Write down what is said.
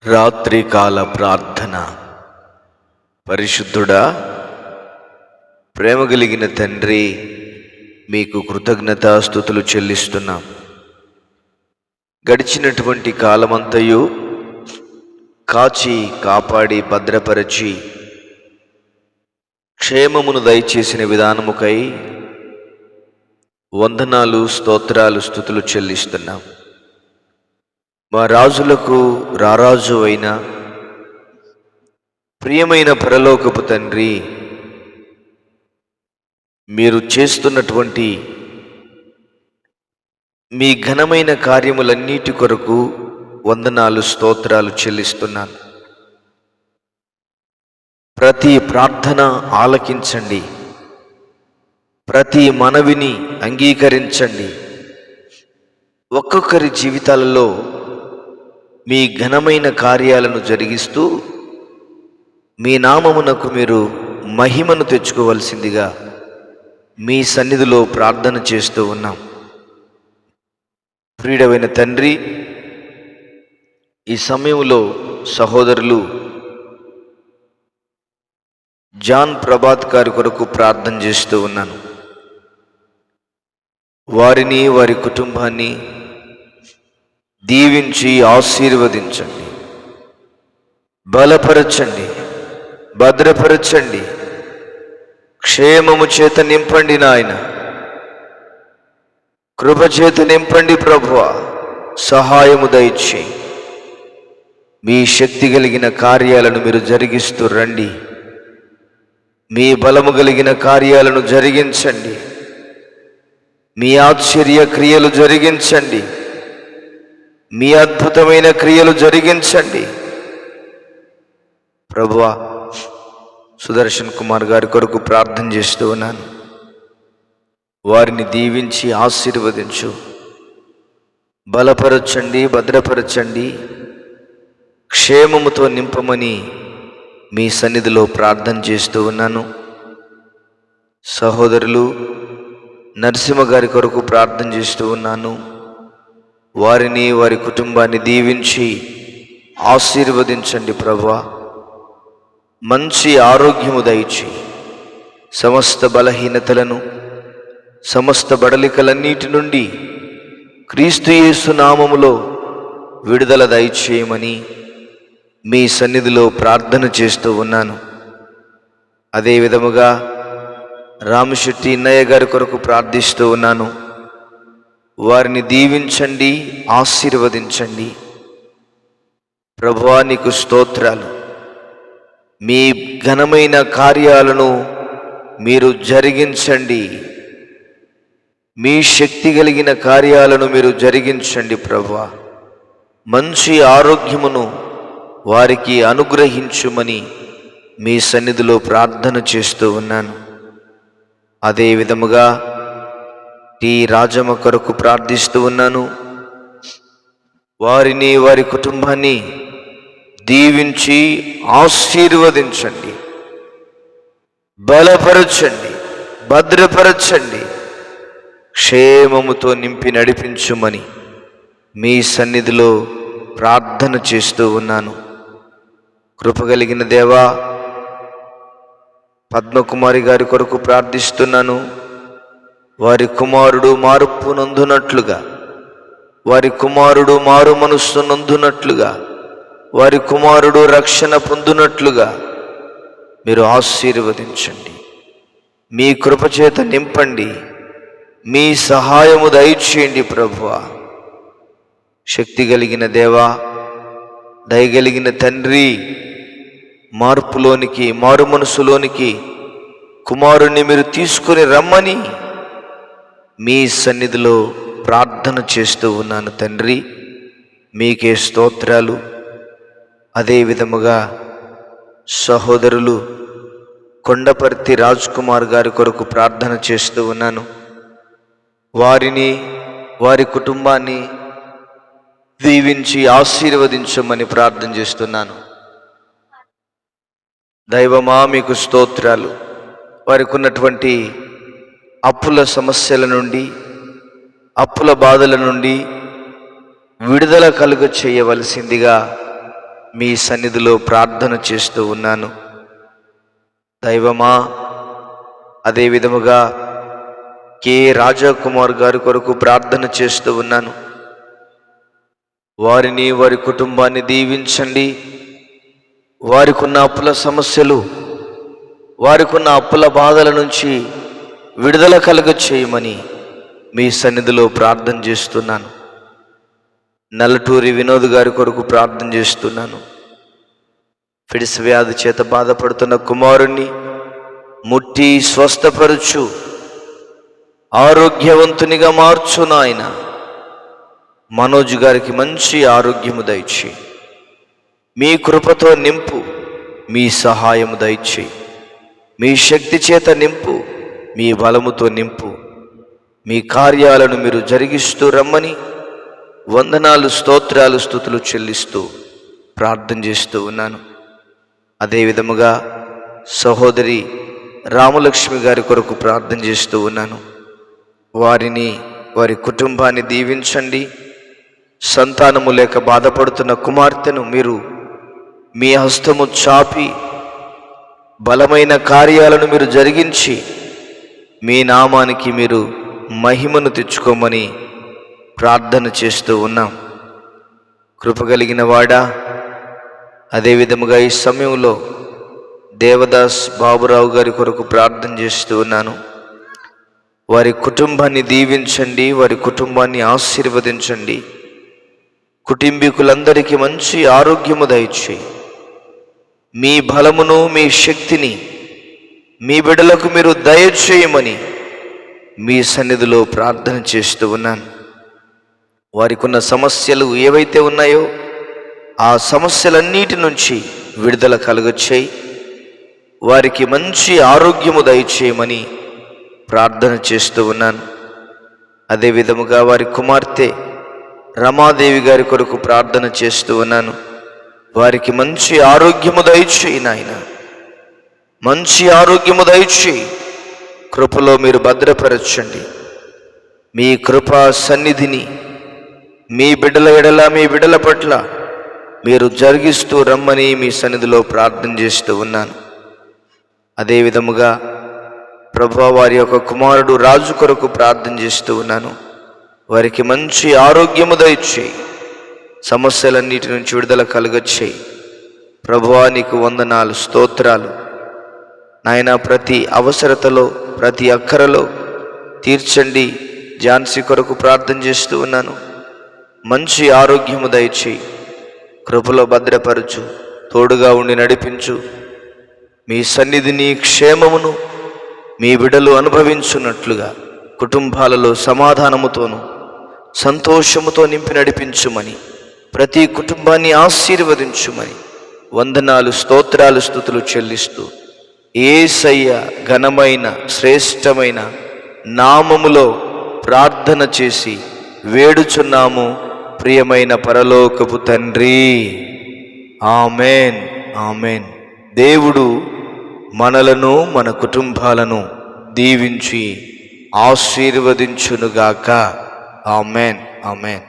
రాత్రికాల ప్రార్థన. పరిశుద్ధుడా, ప్రేమ కలిగిన తండ్రి, మీకు కృతజ్ఞతాస్తుతులు చెల్లిస్తున్నాం. గడిచినటువంటి కాలమంతయు కాచి కాపాడి భద్రపరచి క్షేమమును దయచేసిన విధానముకై వందనాలు, స్తోత్రాలు, స్తుతులు చెల్లిస్తున్నాం. మా రాజులకు రారాజు అయిన ప్రియమైన పరలోకపు తండ్రి, మీరు చేస్తున్నటువంటి మీ ఘనమైన కార్యములన్నిటి కొరకు వందనాలు, స్తోత్రాలు చెల్లిస్తున్నాను. ప్రతి ప్రార్థన ఆలకించండి, ప్రతి మనవిని అంగీకరించండి. ఒక్కొక్కరి జీవితాలలో మీ ఘనమైన కార్యాలను జరిగిస్తూ మీ నామమునకు మీరు మహిమను తెచ్చుకోవలసిందిగా మీ సన్నిధిలో ప్రార్థన చేస్తూ ఉన్నాం. ప్రియుడైన తండ్రి, ఈ సమయంలో సహోదరులు జాన్ ప్రభాత్ గారి కొరకు ప్రార్థన చేస్తూ ఉన్నాను. వారిని, వారి కుటుంబాన్ని దీవించి ఆశీర్వదించండి, బలపరచండి, భద్రపరచండి, క్షేమము చేత నింపండి నాయన, కృపచేత నింపండి ప్రభువా, సహాయము దయచేయి. మీ శక్తి కలిగిన కార్యాలను మీరు జరిగిస్తూ రండి. మీ బలము కలిగిన కార్యాలను జరిగించండి. మీ ఆశ్చర్య క్రియలు జరిగించండి. మీ అద్భుతమైన క్రియలు జరిగించండి ప్రభువా. సుదర్శన్ కుమార్ గారి కొరకు ప్రార్థన చేస్తూ ఉన్నాను. వారిని దీవించి ఆశీర్వదించు, బలపరచండి, భద్రపరచండి, క్షేమముతో నింపమని మీ సన్నిధిలో ప్రార్థన చేస్తూ ఉన్నాను. సహోదరులు నరసింహ గారి కొరకు ప్రార్థన చేస్తూ ఉన్నాను. వారిని, వారి కుటుంబాన్ని దీవించి ఆశీర్వదించండి ప్రభువా. మంచి ఆరోగ్యము దయచేయి. సమస్త బలహీనతలను, సమస్త బడలికలన్నిటి నుండి క్రీస్తు యేసు నామములో విడుదల దయచేయమని మీ సన్నిధిలో ప్రార్థన చేస్తూ ఉన్నాను. అదే విధముగా రామశెట్టి ఇన్నయ్య గారి కొరకు ప్రార్థిస్తూ ఉన్నాను. వారిని దీవించండి, ఆశీర్వదించండి ప్రభువా. నీకు స్తోత్రాలు. మీ ఘనమైన కార్యాలను మీరు జరిగించండి. మీ శక్తి కలిగిన కార్యాలను మీరు జరిగించండి ప్రభువా. మంచి ఆరోగ్యమును వారికి అనుగ్రహించుమని మీ సన్నిధిలో ప్రార్థన చేస్తూ ఉన్నాను. అదే విధముగా టి రాజమ్మ కొరకు ప్రార్థిస్తూ ఉన్నాను. వారిని, వారి కుటుంబాన్ని దీవించి ఆశీర్వదించండి, బలపరచండి, భద్రపరచండి, క్షేమముతో నింపి నడిపించుమని మీ సన్నిధిలో ప్రార్థన చేస్తూ ఉన్నాను. కృపగలిగిన దేవా, పద్మకుమారి గారి కొరకు ప్రార్థిస్తున్నాను. వారి కుమారుడు మార్పు నొందునట్లుగా, వారి కుమారుడు మారు మనస్సు నొందునట్లుగా, వారి కుమారుడు రక్షణ పొందునట్లుగా మీరు ఆశీర్వదించండి. మీ కృపచేత నింపండి. మీ సహాయము దయచేయండి ప్రభువా. శక్తి కలిగిన దేవా, దయగలిగిన తండ్రి, మార్పులోనికి, మారు మనసులోనికి కుమారుణ్ణి మీరు తీసుకుని రమ్మని మీ సన్నిధిలో ప్రార్థన చేస్తూ ఉన్నాను తండ్రి. మీకే స్తోత్రాలు. అదే విధముగా సహోదరులు కొండపర్తి రాజ్ కుమార్ గారి కొరకు ప్రార్థన చేస్తూ ఉన్నాను. వారిని, వారి కుటుంబాన్ని దీవించి ఆశీర్వదించమని ప్రార్థన చేస్తున్నాను. దైవమా, మీకు స్తోత్రాలు. వారికి ఉన్నటువంటి అప్పుల సమస్యల నుండి, అప్పుల బాధల నుండి విడుదల కలుగ చేయవలసిందిగా మీ సన్నిధిలో ప్రార్థన చేస్తూ ఉన్నాను. దైవమా, అదే విధముగా కె రాజాకుమార్ గారి కొరకు ప్రార్థన చేస్తూ ఉన్నాను. వారిని, వారి కుటుంబాన్ని దీవించండి. వారికున్న అప్పుల సమస్యలు, వారికున్న అప్పుల బాధల నుంచి విడుదల కలుగ చేయమని మీ సన్నిధిలో ప్రార్థన చేస్తున్నాను. నల్లటూరి వినోద్ గారి కొరకు ప్రార్థన చేస్తున్నాను. ఫిడిస్ వ్యాధి చేత బాధపడుతున్న కుమారుణ్ణి ముట్టి స్వస్థపరచు, ఆరోగ్యవంతునిగా మార్చు నాయన. మనోజ్ గారికి మంచి ఆరోగ్యము దయచేయి, మీ కృపతో నింపు, మీ సహాయము దయచేయి, మీ శక్తి చేత నింపు, మీ బలముతో నింపు. మీ కార్యాలను మీరు జరిగిస్తూ రమ్మని వందనాలు, స్తోత్రాలు, స్తుతులు చెల్లిస్తూ ప్రార్థన చేస్తూ ఉన్నాను. అదే విధముగా సహోదరి రామలక్ష్మి గారి కొరకు ప్రార్థన చేస్తూ ఉన్నాను. వారిని, వారి కుటుంబాన్ని దీవించండి. సంతానము లేక బాధపడుతున్న కుమార్తెను మీరు మీ హస్తము చాపి బలమైన కార్యాలను మీరు జరిగించి మీ నామానికి మీరు మహిమను తెచ్చుకోమని ప్రార్థన చేస్తూ ఉన్నాం. కృపగలిగిన వాడా, అదే విధముగా ఈ సమయంలో దేవదాస్ బాబురావు గారి కొరకు ప్రార్థన చేస్తూ ఉన్నాను. వారి కుటుంబాన్ని దీవించండి, వారి కుటుంబాన్ని ఆశీర్వదించండి. కుటుంబీకులందరికీ మంచి ఆరోగ్యము దయచేయి. మీ బలమును, మీ శక్తిని మీ బిడ్డలకు మీరు దయచేయమని మీ సన్నిధిలో ప్రార్థన చేస్తూ ఉన్నాను. వారికి ఉన్న సమస్యలు ఏవైతే ఉన్నాయో ఆ సమస్యలన్నిటి నుంచి విడుదల కలుగచేయి. వారికి మంచి ఆరోగ్యము దయచేయమని ప్రార్థన చేస్తూ ఉన్నాను. అదే విధముగా వారి కుమార్తె రమాదేవి గారి కొరకు ప్రార్థన చేస్తూ ఉన్నాను. వారికి మంచి ఆరోగ్యము దయచేయి నాయన, మంచి ఆరోగ్యము దయచేయి. కృపలో మీరు భద్రపరచండి. మీ కృపా సన్నిధిని మీ బిడ్డల ఎడల, మీ బిడ్డల పట్ల మీరు జరిగిస్తూ రమ్మని మీ సన్నిధిలో ప్రార్థన చేస్తూ ఉన్నాను. అదే విధముగా ప్రభువా, వారి యొక్క కుమారుడు రాజు కొరకు ప్రార్థన చేస్తూ ఉన్నాను. వారికి మంచి ఆరోగ్యము దయచేయి, సమస్యలన్నిటి నుంచి విడుదల కలుగచేయి. ప్రభువా, నీకు వందనాలు, స్తోత్రాలు నాయన. ప్రతి అవసరతలో, ప్రతి అక్కరలో తీర్చండి. ఝాన్సీ కొరకు ప్రార్థన చేస్తూ ఉన్నాను. మంచి ఆరోగ్యము దయచేయి, కృపలో భద్రపరచు, తోడుగా ఉండి నడిపించు. మీ సన్నిధిని, క్షేమమును మీ బిడ్డలు అనుభవించున్నట్లుగా కుటుంబాలలో సమాధానముతోనూ సంతోషముతో నింపి నడిపించుమని, ప్రతి కుటుంబాన్ని ఆశీర్వదించుమని వందనాలు, స్తోత్రాలు, స్తుతులు చెల్లిస్తూ యేసయ్య ఘనమైన శ్రేష్టమైన నామములో ప్రార్థన చేసి వేడుచున్నాము, ప్రియమైన పరలోకపు తండ్రి. Amen, amen. దేవుడు మనలను, మన కుటుంబాలను దీవించి ఆశీర్వదించునుగాక. Amen, amen.